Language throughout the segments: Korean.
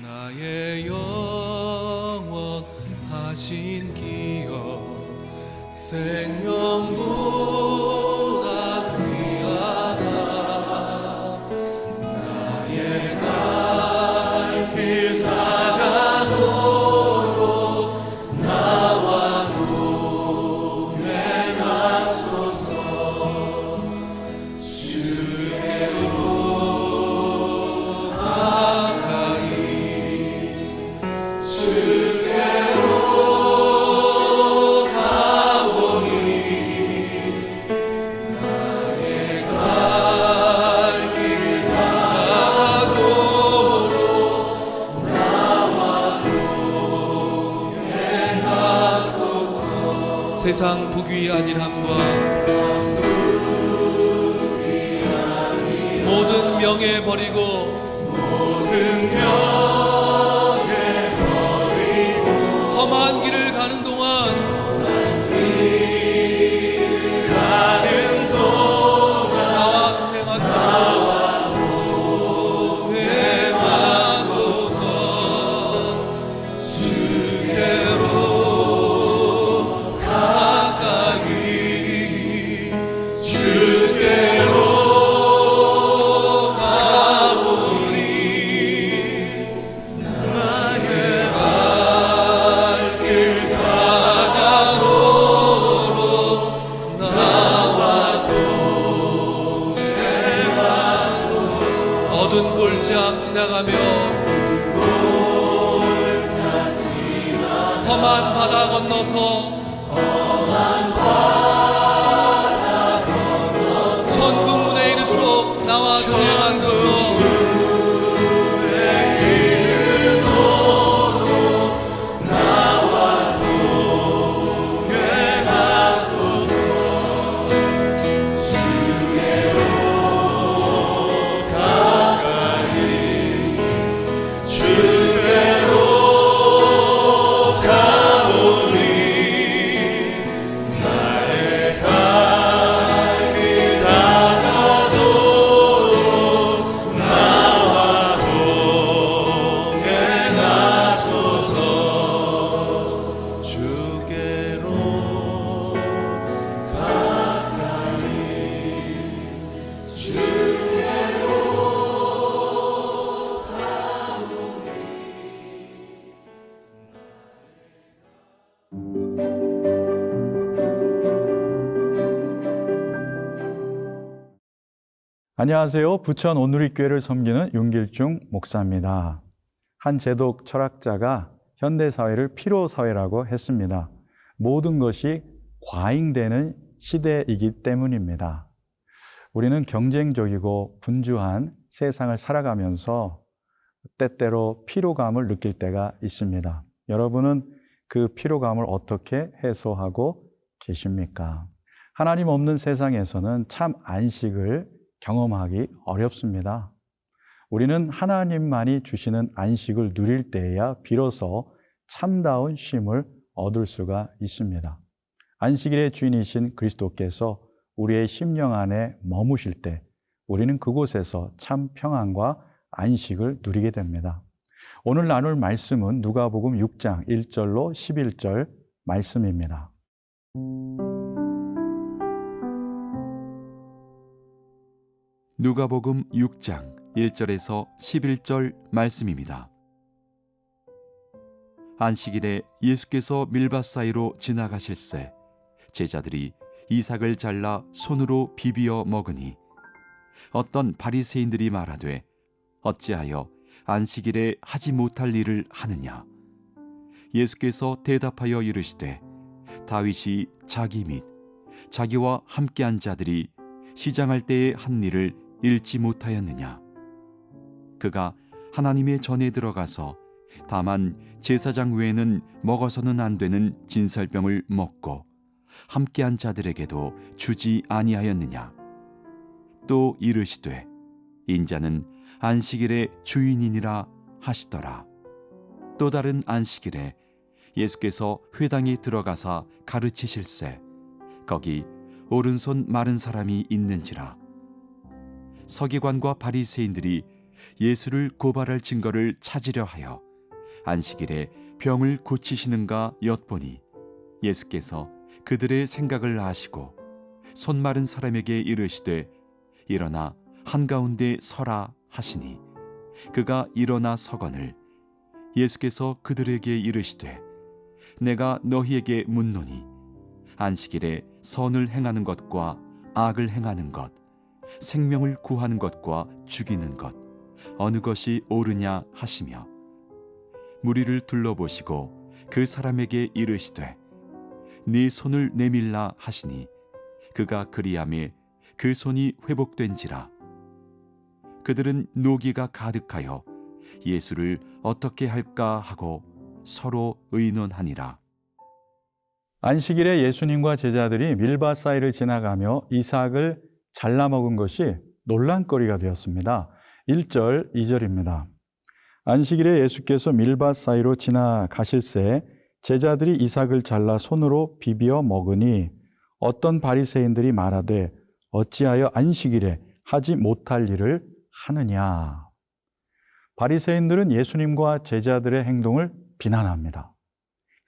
나의 영원하신 기업 생명보다 귀하다. 나의 갈 길 다가도록 나와 동행하소서. 주께로 가까이 주께로 가오니 나의 갈 길 다가도록 나와 동행하소서. 세상 부귀 아니함과 모든 명예 버리고 험한 길을 가는 동안 나와 동행하소서. 주께로 가까이 주께로 가오니 나의 갈 길 다가도록 나와 동행하소서. 어두운 골짜 지나가며 험한 바다 건너서 천국문에 이르도록 나와 동행하소서. 안녕하세요. 부천 온누리교회를 섬기는 윤길중 목사입니다. 한 제독 철학자가 현대사회를 피로사회라고 했습니다. 모든 것이 과잉되는 시대이기 때문입니다. 우리는 경쟁적이고 분주한 세상을 살아가면서 때때로 피로감을 느낄 때가 있습니다. 여러분은 그 피로감을 어떻게 해소하고 계십니까? 하나님 없는 세상에서는 참 안식을 경험하기 어렵습니다. 우리는 하나님만이 주시는 안식을 누릴 때에야 비로소 참다운 쉼을 얻을 수가 있습니다. 안식일의 주인이신 그리스도께서 우리의 심령 안에 머무실 때 우리는 그곳에서 참 평안과 안식을 누리게 됩니다. 오늘 나눌 말씀은 누가복음 6장 1절로 11절 말씀입니다. 누가복음 6장 1절에서 11절 말씀입니다. 안식일에 예수께서 밀밭 사이로 지나가실새 제자들이 이삭을 잘라 손으로 비비어 먹으니 어떤 바리새인들이 말하되 어찌하여 안식일에 하지 못할 일을 하느냐. 예수께서 대답하여 이르시되 다윗이 자기 및 자기와 함께한 자들이 시장할 때에 한 일을 잃지 못하였느냐. 그가 하나님의 전에 들어가서 다만 제사장 외에는 먹어서는 안 되는 진설병을 먹고 함께한 자들에게도 주지 아니하였느냐. 또 이르시되 인자는 안식일의 주인이니라 하시더라. 또 다른 안식일에 예수께서 회당에 들어가사 가르치실새 거기 오른손 마른 사람이 있는지라. 서기관과 바리새인들이 예수를 고발할 증거를 찾으려 하여 안식일에 병을 고치시는가 엿보니 예수께서 그들의 생각을 아시고 손 마른 사람에게 이르시되 일어나 한가운데 서라 하시니 그가 일어나 서거늘 예수께서 그들에게 이르시되 내가 너희에게 묻노니 안식일에 선을 행하는 것과 악을 행하는 것 생명을 구하는 것과 죽이는 것 어느 것이 옳으냐 하시며 무리를 둘러보시고 그 사람에게 이르시되 네 손을 내밀라 하시니 그가 그리하매 그 손이 회복된지라. 그들은 노기가 가득하여 예수를 어떻게 할까 하고 서로 의논하니라. 안식일에 예수님과 제자들이 밀밭 사이를 지나가며 이삭을 잘라 먹은 것이 논란거리가 되었습니다. 1절, 2절입니다. 안식일에 예수께서 밀밭 사이로 지나가실새 제자들이 이삭을 잘라 손으로 비비어 먹으니 어떤 바리새인들이 말하되 어찌하여 안식일에 하지 못할 일을 하느냐. 바리새인들은 예수님과 제자들의 행동을 비난합니다.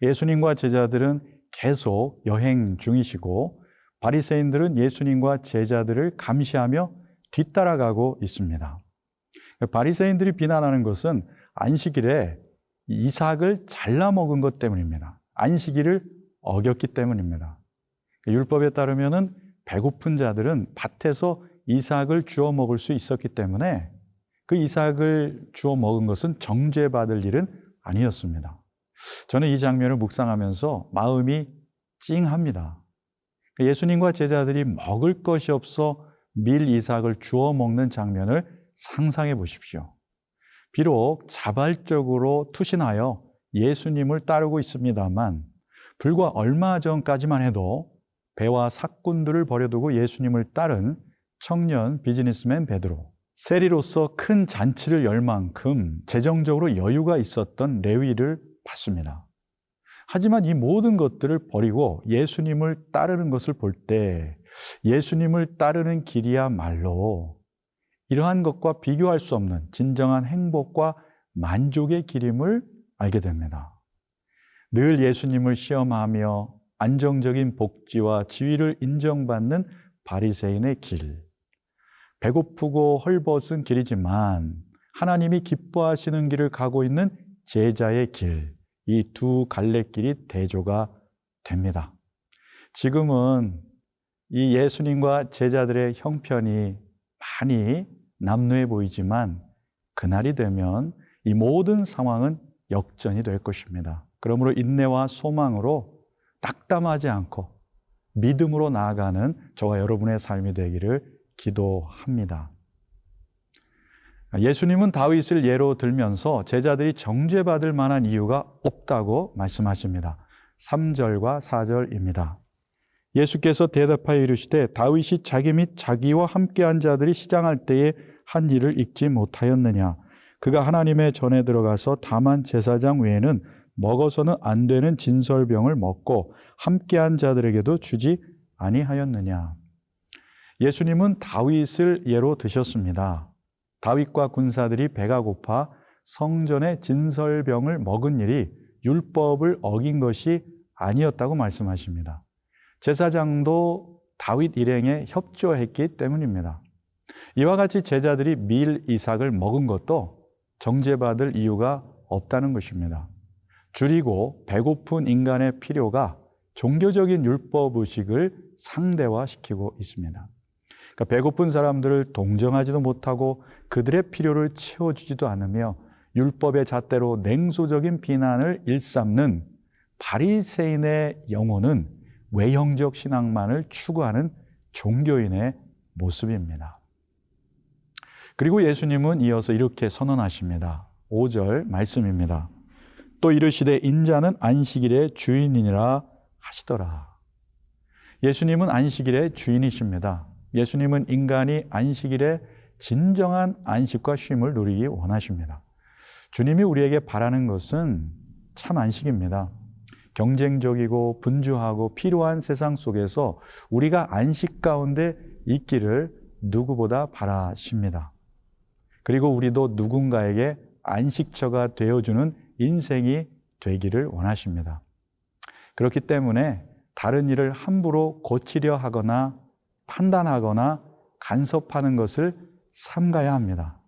예수님과 제자들은 계속 여행 중이시고 바리새인들은 예수님과 제자들을 감시하며 뒤따라가고 있습니다. 바리새인들이 비난하는 것은 안식일에 이삭을 잘라 먹은 것 때문입니다. 안식일을 어겼기 때문입니다. 율법에 따르면은 배고픈 자들은 밭에서 이삭을 주워 먹을 수 있었기 때문에 그 이삭을 주워 먹은 것은 정죄받을 일은 아니었습니다. 저는 이 장면을 묵상하면서 마음이 찡합니다. 예수님과 제자들이 먹을 것이 없어 밀 이삭을 주워 먹는 장면을 상상해 보십시오. 비록 자발적으로 투신하여 예수님을 따르고 있습니다만 불과 얼마 전까지만 해도 배와 삭군들을 버려두고 예수님을 따른 청년 비즈니스맨 베드로, 세리로서 큰 잔치를 열 만큼 재정적으로 여유가 있었던 레위를 봤습니다. 하지만 이 모든 것들을 버리고 예수님을 따르는 것을 볼 때 예수님을 따르는 길이야말로 이러한 것과 비교할 수 없는 진정한 행복과 만족의 길임을 알게 됩니다. 늘 예수님을 시험하며 안정적인 복지와 지위를 인정받는 바리새인의 길, 배고프고 헐벗은 길이지만 하나님이 기뻐하시는 길을 가고 있는 제자의 길, 이 두 갈래길이 대조가 됩니다. 지금은 이 예수님과 제자들의 형편이 많이 남루해 보이지만 그날이 되면 이 모든 상황은 역전이 될 것입니다. 그러므로 인내와 소망으로 낙담하지 않고 믿음으로 나아가는 저와 여러분의 삶이 되기를 기도합니다. 예수님은 다윗을 예로 들면서 제자들이 정죄받을 만한 이유가 없다고 말씀하십니다. 3절과 4절입니다. 예수께서 대답하여 이르시되 다윗이 자기 및 자기와 함께한 자들이 시장할 때에 한 일을 잊지 못하였느냐. 그가 하나님의 전에 들어가서 다만 제사장 외에는 먹어서는 안 되는 진설병을 먹고 함께한 자들에게도 주지 아니하였느냐. 예수님은 다윗을 예로 드셨습니다. 다윗과 군사들이 배가 고파 성전의 진설병을 먹은 일이 율법을 어긴 것이 아니었다고 말씀하십니다. 제사장도 다윗 일행에 협조했기 때문입니다. 이와 같이 제자들이 밀 이삭을 먹은 것도 정죄받을 이유가 없다는 것입니다. 줄이고 배고픈 인간의 필요가 종교적인 율법 의식을 상대화시키고 있습니다. 그러니까 배고픈 사람들을 동정하지도 못하고 그들의 필요를 채워주지도 않으며 율법의 잣대로 냉소적인 비난을 일삼는 바리새인의 영혼은 외형적 신앙만을 추구하는 종교인의 모습입니다. 그리고 예수님은 이어서 이렇게 선언하십니다. 5절 말씀입니다. 또 이르시되 인자는 안식일의 주인이니라 하시더라. 예수님은 안식일의 주인이십니다. 예수님은 인간이 안식일에 진정한 안식과 쉼을 누리기 원하십니다. 주님이 우리에게 바라는 것은 참 안식입니다. 경쟁적이고 분주하고 필요한 세상 속에서 우리가 안식 가운데 있기를 누구보다 바라십니다. 그리고 우리도 누군가에게 안식처가 되어주는 인생이 되기를 원하십니다. 그렇기 때문에 다른 일을 함부로 고치려 하거나 판단하거나 간섭하는 것을 삼가야 합니다.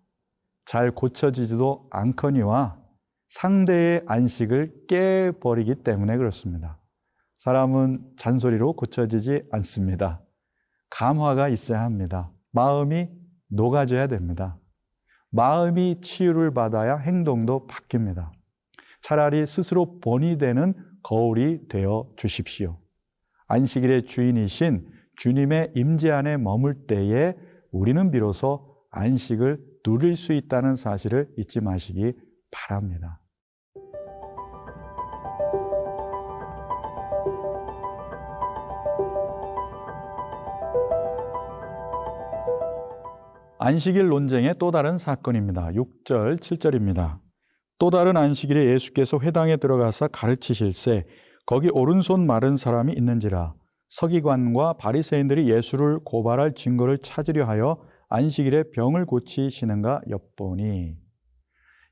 잘 고쳐지지도 않거니와 상대의 안식을 깨버리기 때문에 그렇습니다. 사람은 잔소리로 고쳐지지 않습니다. 감화가 있어야 합니다. 마음이 녹아져야 됩니다. 마음이 치유를 받아야 행동도 바뀝니다. 차라리 스스로 본이 되는 거울이 되어 주십시오. 안식일의 주인이신 주님의 임재 안에 머물 때에 우리는 비로소 안식을 누릴 수 있다는 사실을 잊지 마시기 바랍니다. 안식일 논쟁의 또 다른 사건입니다. 6절, 7절입니다. 또 다른 안식일에 예수께서 회당에 들어가사 가르치실세 거기 오른손 마른 사람이 있는지라. 서기관과 바리새인들이 예수를 고발할 증거를 찾으려 하여 안식일에 병을 고치시는가 엿보니.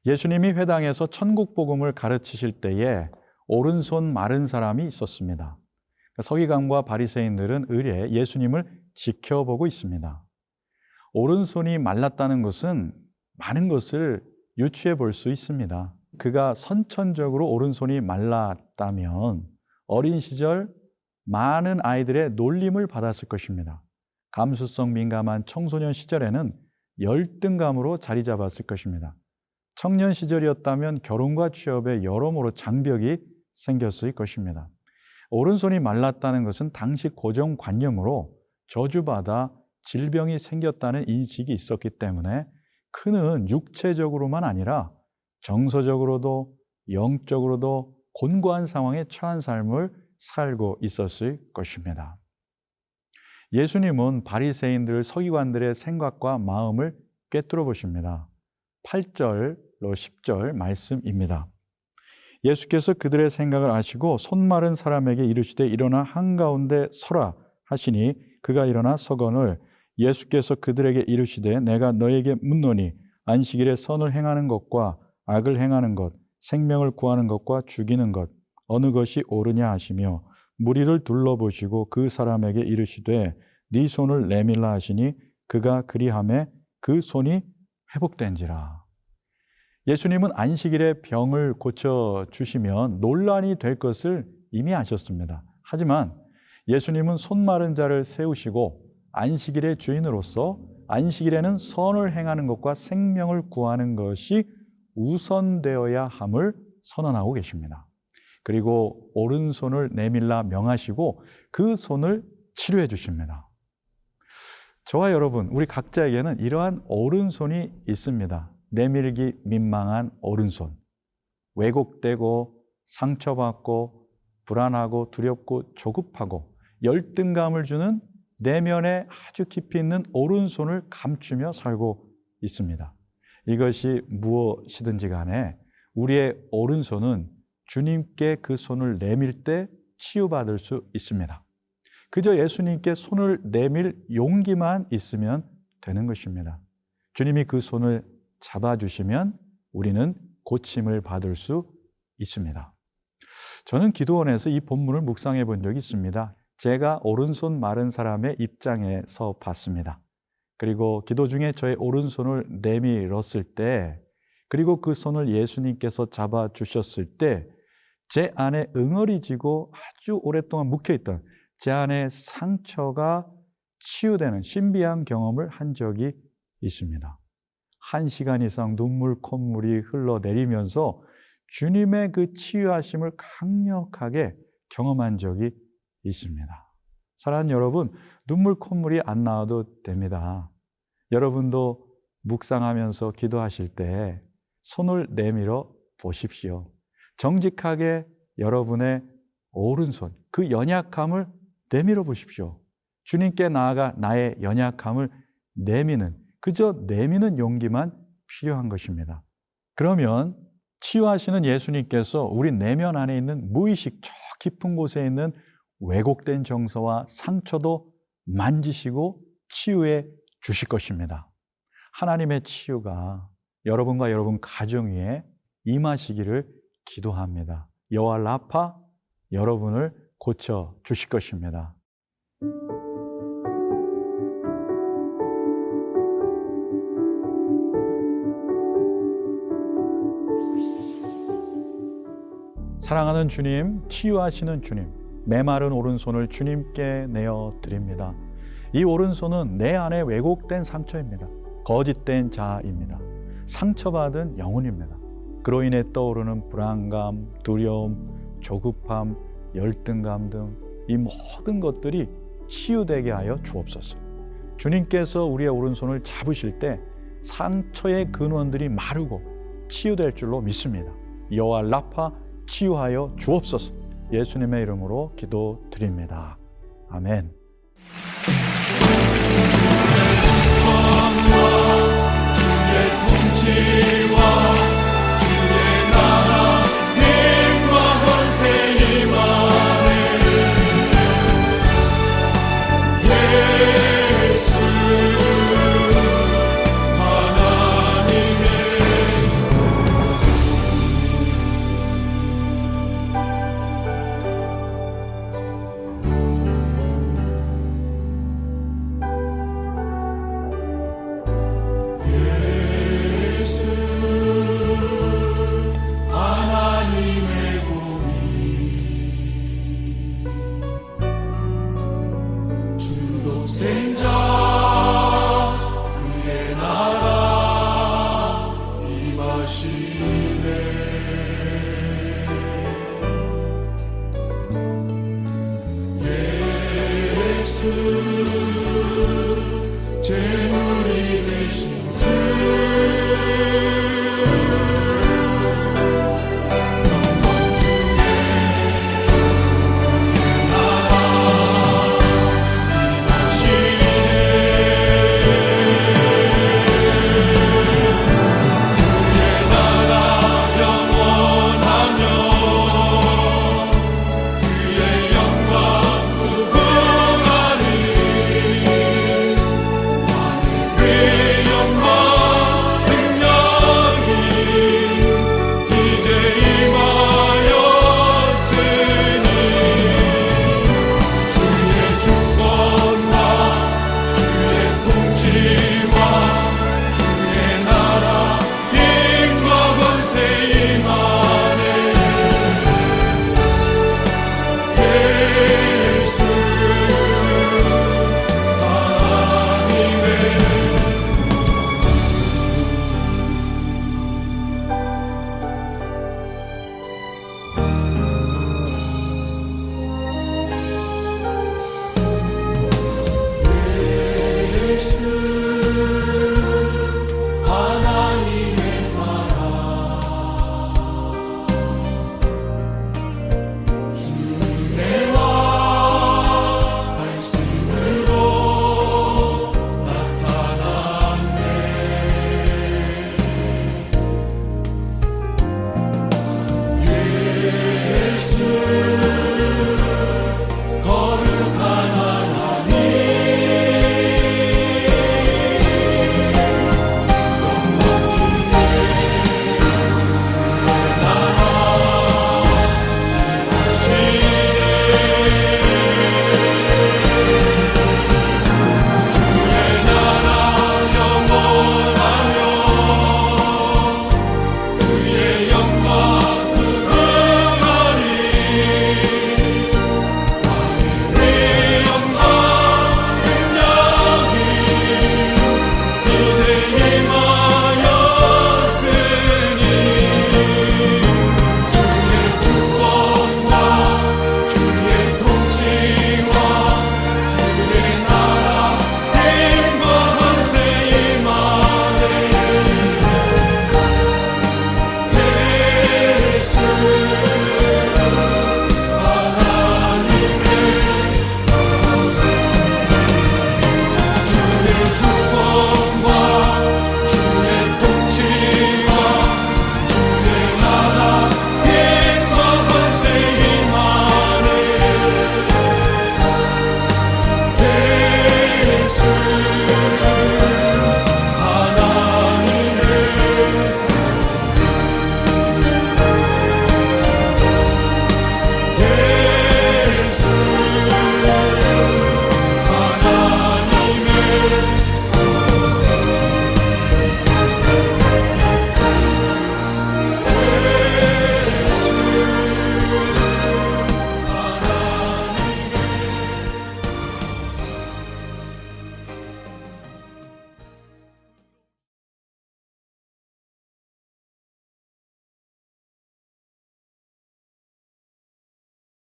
예수님이 회당에서 천국 복음을 가르치실 때에 오른손 마른 사람이 있었습니다. 서기관과 바리새인들은 의례 예수님을 지켜보고 있습니다. 오른손이 말랐다는 것은 많은 것을 유추해 볼 수 있습니다. 그가 선천적으로 오른손이 말랐다면 어린 시절 많은 아이들의 놀림을 받았을 것입니다. 감수성 민감한 청소년 시절에는 열등감으로 자리 잡았을 것입니다. 청년 시절이었다면 결혼과 취업에 여러모로 장벽이 생겼을 것입니다. 오른손이 말랐다는 것은 당시 고정관념으로 저주받아 질병이 생겼다는 인식이 있었기 때문에 그는 육체적으로만 아니라 정서적으로도 영적으로도 곤고한 상황에 처한 삶을 살고 있었을 것입니다. 예수님은 바리새인들, 서기관들의 생각과 마음을 꿰뚫어 보십니다. 8절로 10절 말씀입니다. 예수께서 그들의 생각을 아시고 손 마른 사람에게 이르시되 일어나 한가운데 서라 하시니 그가 일어나 서거늘 예수께서 그들에게 이르시되 내가 너에게 묻노니 안식일에 선을 행하는 것과 악을 행하는 것, 생명을 구하는 것과 죽이는 것 어느 것이 옳으냐 하시며 무리를 둘러보시고 그 사람에게 이르시되 네 손을 내밀라 하시니 그가 그리하매 그 손이 회복된지라. 예수님은 안식일에 병을 고쳐주시면 논란이 될 것을 이미 아셨습니다. 하지만 예수님은 손 마른 자를 세우시고 안식일의 주인으로서 안식일에는 선을 행하는 것과 생명을 구하는 것이 우선되어야 함을 선언하고 계십니다. 그리고 오른손을 내밀라 명하시고 그 손을 치료해 주십니다. 저와 여러분, 우리 각자에게는 이러한 오른손이 있습니다. 내밀기 민망한 오른손. 왜곡되고 상처받고 불안하고 두렵고 조급하고 열등감을 주는 내면에 아주 깊이 있는 오른손을 감추며 살고 있습니다. 이것이 무엇이든지 간에 우리의 오른손은 주님께 그 손을 내밀 때 치유받을 수 있습니다. 그저 예수님께 손을 내밀 용기만 있으면 되는 것입니다. 주님이 그 손을 잡아주시면 우리는 고침을 받을 수 있습니다. 저는 기도원에서 이 본문을 묵상해 본 적이 있습니다. 제가 오른손 마른 사람의 입장에서 봤습니다. 그리고 기도 중에 저의 오른손을 내밀었을 때, 그리고 그 손을 예수님께서 잡아주셨을 때 제 안에 응어리지고 아주 오랫동안 묵혀있던 제 안에 상처가 치유되는 신비한 경험을 한 적이 있습니다. 1시간 이상 눈물 콧물이 흘러내리면서 주님의 그 치유하심을 강력하게 경험한 적이 있습니다. 사랑하는 여러분, 눈물 콧물이 안 나와도 됩니다. 여러분도 묵상하면서 기도하실 때 손을 내밀어 보십시오. 정직하게 여러분의 오른손, 그 연약함을 내밀어 보십시오. 주님께 나아가 나의 연약함을 내미는, 그저 내미는 용기만 필요한 것입니다. 그러면 치유하시는 예수님께서 우리 내면 안에 있는 무의식 저 깊은 곳에 있는 왜곡된 정서와 상처도 만지시고 치유해 주실 것입니다. 하나님의 치유가 여러분과 여러분 가정 위에 임하시기를 기도합니다. 여호와 라파 여러분을 고쳐 주실 것입니다. 사랑하는 주님, 치유하시는 주님, 메마른 오른손을 주님께 내어 드립니다. 이 오른손은 내 안에 왜곡된 상처입니다. 거짓된 자아입니다. 상처받은 영혼입니다. 그로 인해 떠오르는 불안감, 두려움, 조급함, 열등감 등 이 모든 것들이 치유되게 하여 주옵소서. 주님께서 우리의 오른손을 잡으실 때 상처의 근원들이 마르고 치유될 줄로 믿습니다. 여호와 라파 치유하여 주옵소서. 예수님의 이름으로 기도드립니다. 아멘. 생자 그의 나라 임하시네.